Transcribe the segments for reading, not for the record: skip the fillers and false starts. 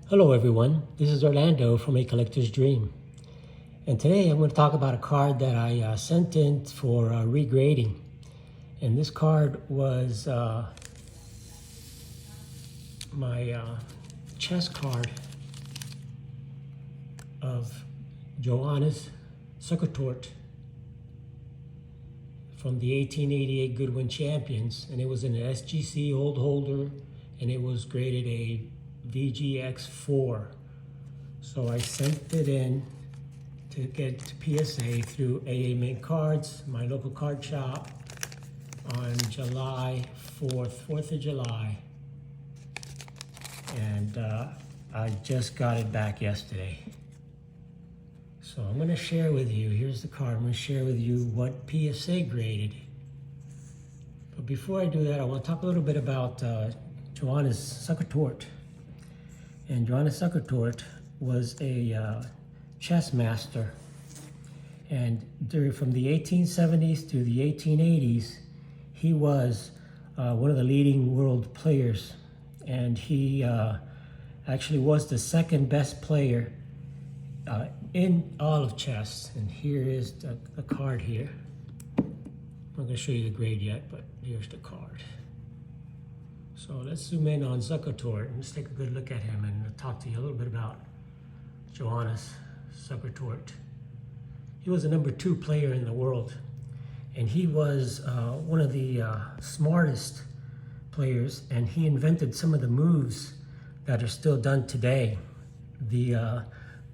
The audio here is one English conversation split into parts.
Hello everyone, this is Orlando from A Collector's Dream. And today I'm going to talk about a card that I sent in for regrading. And this card was my chess card of Johannes Zukertort from the 1888 Goodwin champions. And it was an SGC old holder, and it was graded a VGX4. So I sent it in to get to PSA through AA Mint Cards, my local card shop, on July 4th of July. And I just got it back yesterday. So I'm going to share with you, here's the card, I'm going to share with you what PSA graded. But before I do that, I want to talk a little bit about Johannes Zukertort. And Johannes Zukertort was a chess master. And from the 1870s to the 1880s, he was one of the leading world players. And he actually was the second best player in all of chess. And here is the card here. I'm not going to show you the grade yet, but here's the card. So let's zoom in on Zukertort and let's take a good look at him and talk to you a little bit about Johannes Zukertort. He was the #2 player in the world, and he was one of the smartest players, and he invented some of the moves that are still done today. The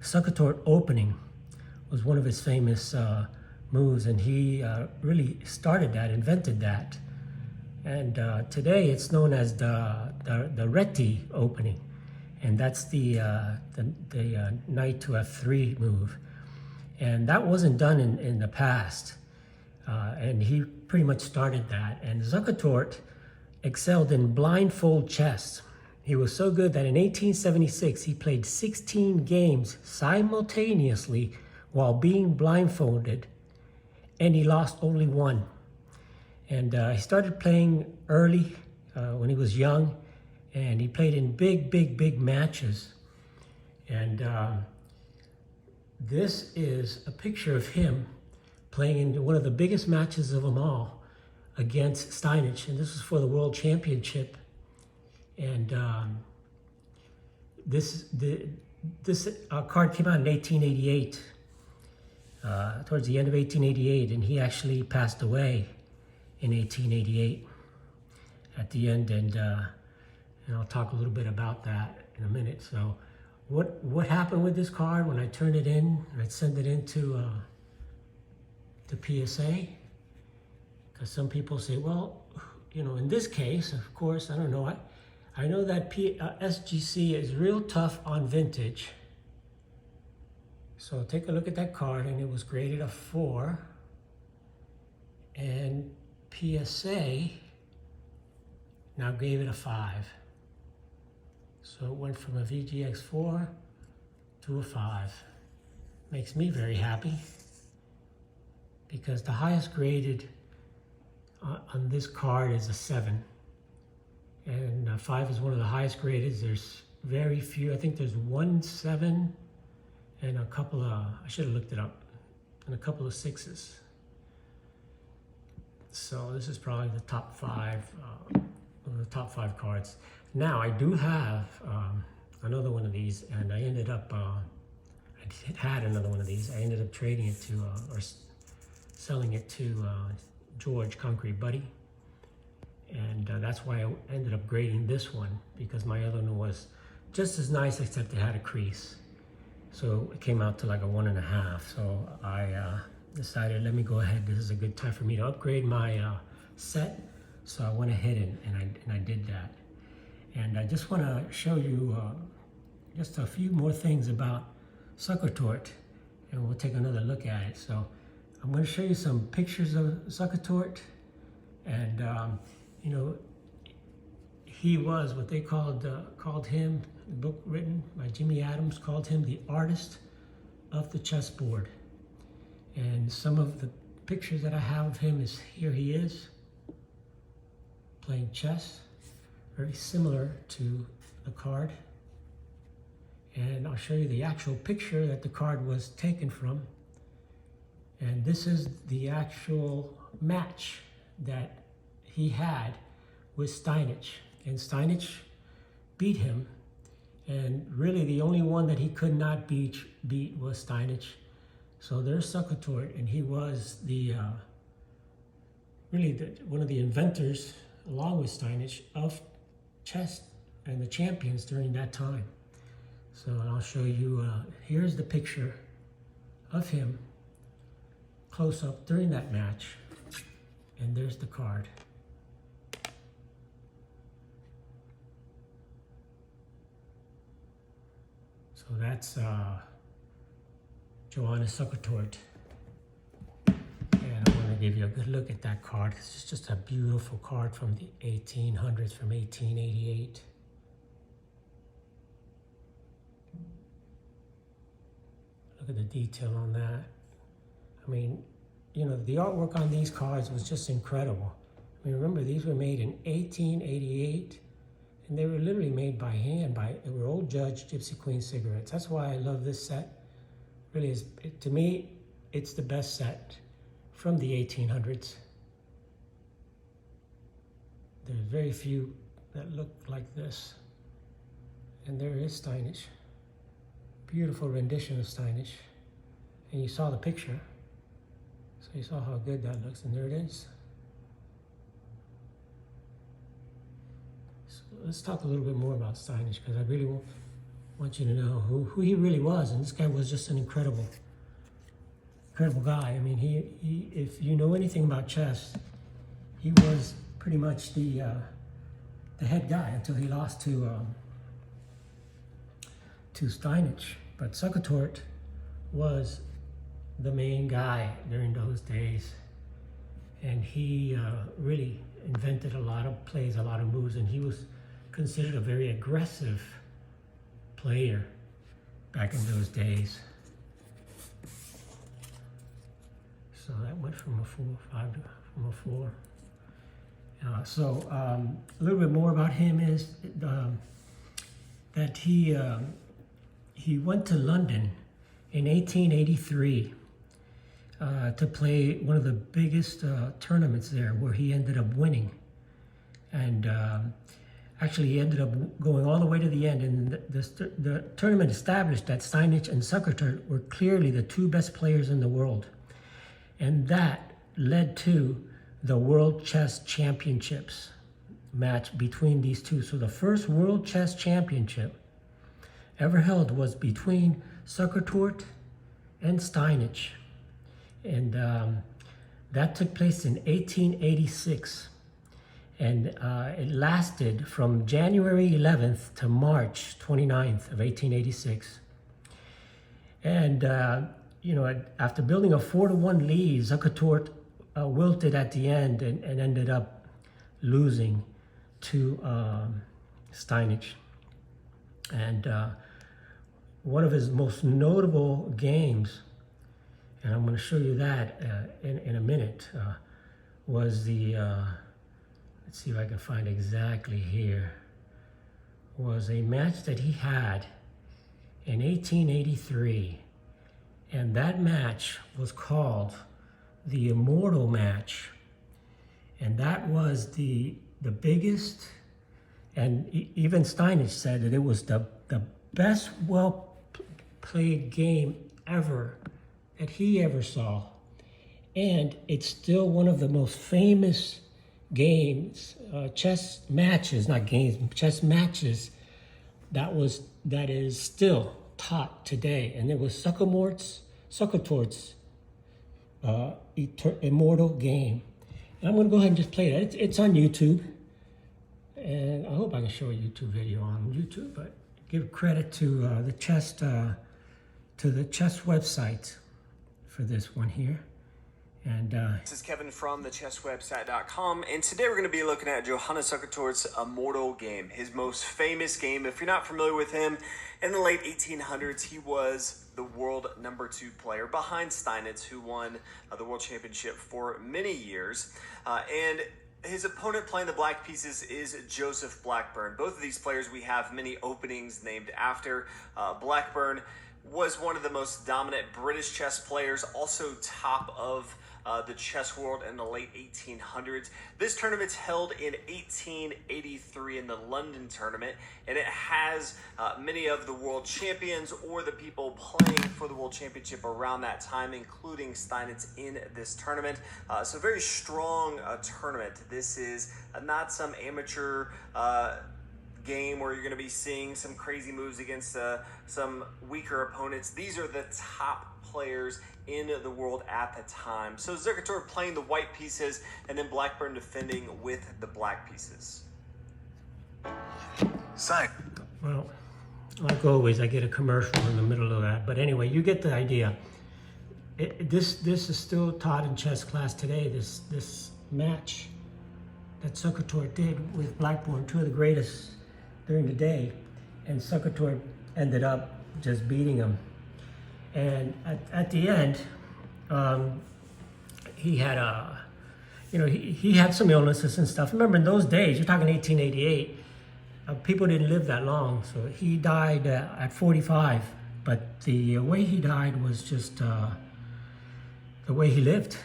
Zukertort opening was one of his famous moves, and he really started that, invented that. And today it's known as the Reti opening, and that's the knight to f3 move. And that wasn't done in the past, and he pretty much started that. And Zukertort excelled in blindfold chess. He was so good that in 1876 he played 16 games simultaneously while being blindfolded, and he lost only one. And he started playing early when he was young, and he played in big matches. And this is a picture of him playing in one of the biggest matches of them all against Steinitz, and this was for the World Championship. And this card came out in 1888, towards the end of 1888, and he actually passed away in 1888 at the end, and I'll talk a little bit about that in a minute. So what happened with this card when I turned it in, and I sent it into to PSA? Because some people say, well, in this case, of course, I don't know. I know that SGC is real tough on vintage. So take a look at that card, and it was graded a 4. And PSA now gave it a 5. So it went from a VGX4 to a 5. Makes me very happy, because the highest graded on this card is a 7. And 5 is one of the highest graded. There's very few. I think there's 1 7 and a couple of, I should have looked it up, and a couple of 6s. So this is probably the top 5, one of the top 5 cards. Now I do have another one of these, and I ended up, I had another one of these. I ended up trading it to, or selling it to George Concrete Buddy. And that's why I ended up grading this one, because my other one was just as nice, except it had a crease. So it came out to like a 1.5. So I decided, let me go ahead, this is a good time for me to upgrade my set. So I went ahead and I did that. And I just want to show you just a few more things about Zukertort, and we'll take another look at it. So I'm going to show you some pictures of Zukertort, and he was what they called him, the book written by Jimmy Adams called him the artist of the chessboard. And some of the pictures that I have of him is, here he is playing chess, very similar to the card. And I'll show you the actual picture that the card was taken from. And this is the actual match that he had with Steinitz. And Steinitz beat him. And really the only one that he could not beat was Steinitz. So there's Zukertort, and he was the one of the inventors, along with Steinitz, of chess and the champions during that time. So I'll show you, here's the picture of him close up during that match, and there's the card. So that's Johannes Zukertort. And I want to give you a good look at that card. It's just a beautiful card from the 1800s, from 1888. Look at the detail on that. I mean, you know, the artwork on these cards was just incredible. I mean, remember, these were made in 1888, and they were literally made by hand. They were Old Judge Gypsy Queen cigarettes. That's why I love this set. Really is, to me, it's the best set from the 1800s. There's very few that look like this. And there is Steinitz. Beautiful rendition of Steinitz. And you saw the picture. So you saw how good that looks, and there it is. So let's talk a little bit more about Steinitz, because I really want you to know who he really was. And this guy was just an incredible guy. I mean, he if you know anything about chess, he was pretty much the head guy until he lost to Steinitz. But Zukertort was the main guy during those days, and he really invented a lot of plays, a lot of moves, and he was considered a very aggressive player back in those days. So that went from a 4-5 to from a 4. So a little bit more about him is that he went to London in 1883 to play one of the biggest tournaments there, where he ended up winning. And actually, he ended up going all the way to the end. And the tournament established that Steinitz and Zukertort were clearly the two best players in the world. And that led to the World Chess Championships match between these two. So the first World Chess Championship ever held was between Zukertort and Steinitz. And that took place in 1886. And it lasted from January 11th to March 29th of 1886. And, you know, after building a 4-1 lead, Zukertort wilted at the end and ended up losing to Steinitz. And one of his most notable games, and I'm going to show you that in a minute, was the, let's see if I can find exactly here, was a match that he had in 1883. And that match was called the Immortal Match. And that was the biggest, and even Steinitz said that it was the best well-played game ever that he ever saw. And it's still one of the most famous games, chess matches, not games, chess matches that is still taught today. And it was Zukertort's Immortal Game. And I'm going to go ahead and just play that. It's on YouTube. And I hope I can show a YouTube video on YouTube, but give credit to the chess website for this one here. And this is Kevin from thechesswebsite.com, and today we're going to be looking at Johannes Zukertort's Immortal Game, his most famous game. If you're not familiar with him, in the late 1800s, he was the world #2 player behind Steinitz, who won the world championship for many years. And His opponent playing the black pieces is Joseph Blackburn. Both of these players we have many openings named after. Blackburn was one of the most dominant British chess players, also top of the chess world in the late 1800s. This tournament's held in 1883 in the London tournament, and it has many of the world champions or the people playing for the world championship around that time, including Steinitz in this tournament. So very strong tournament. This is not some amateur game where you're going to be seeing some crazy moves against some weaker opponents. These are the top players in the world at the time. So Zukertort playing the white pieces and then Blackburn defending with the black pieces. Well, like always, I get a commercial in the middle of that. But anyway, you get the idea. This is still taught in chess class today. This match that Zukertort did with Blackburn, two of the greatest during the day, and Zukertort ended up just beating him. And at the end, he had he had some illnesses and stuff. Remember, in those days, you're talking 1888, people didn't live that long. So he died at 45. But the way he died was just the way he lived,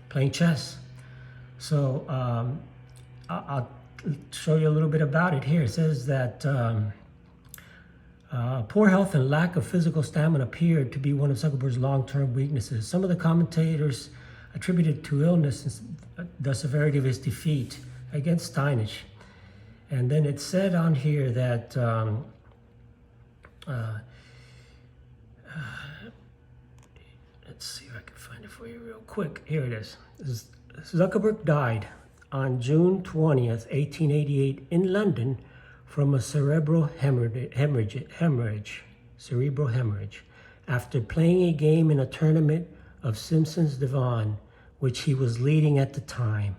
playing chess. So I'll show you a little bit about it here. It says that poor health and lack of physical stamina appeared to be one of Zukertort's long-term weaknesses. Some of the commentators attributed to illness the severity of his defeat against Steinitz. And then it said on here that let's see if I can find it for you real quick. Here it is. Zukertort died on June 20th, 1888 in London from a cerebral hemorrhage after playing a game in a tournament of Simpson's Divan, which he was leading at the time.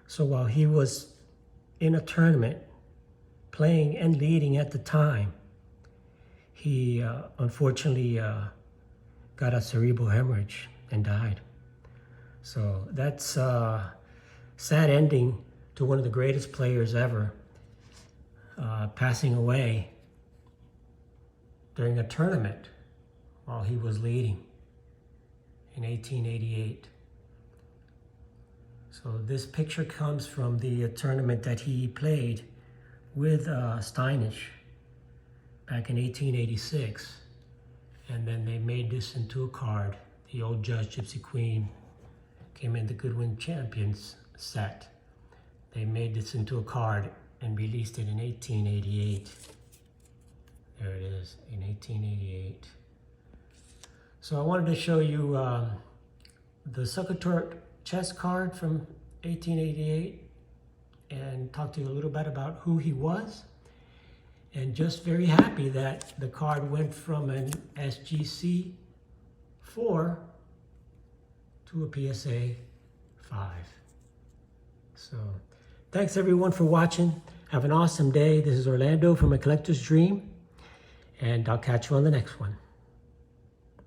So while he was in a tournament, playing and leading at the time, he unfortunately got a cerebral hemorrhage and died. So that's a sad ending to one of the greatest players ever, passing away during a tournament while he was leading in 1888. So this picture comes from the tournament that he played with Steinitz back in 1886. And then they made this into a card. The old Judge Gypsy Queen came in the Goodwin Champions set. They made this into a card and released it in 1888. There it is, in 1888. So I wanted to show you the Zukertort chess card from 1888 and talk to you a little bit about who he was. And just very happy that the card went from an SGC 4 to a PSA 5. So thanks everyone for watching. Have an awesome day. This is Orlando from A Collector's Dream, and I'll catch you on the next one.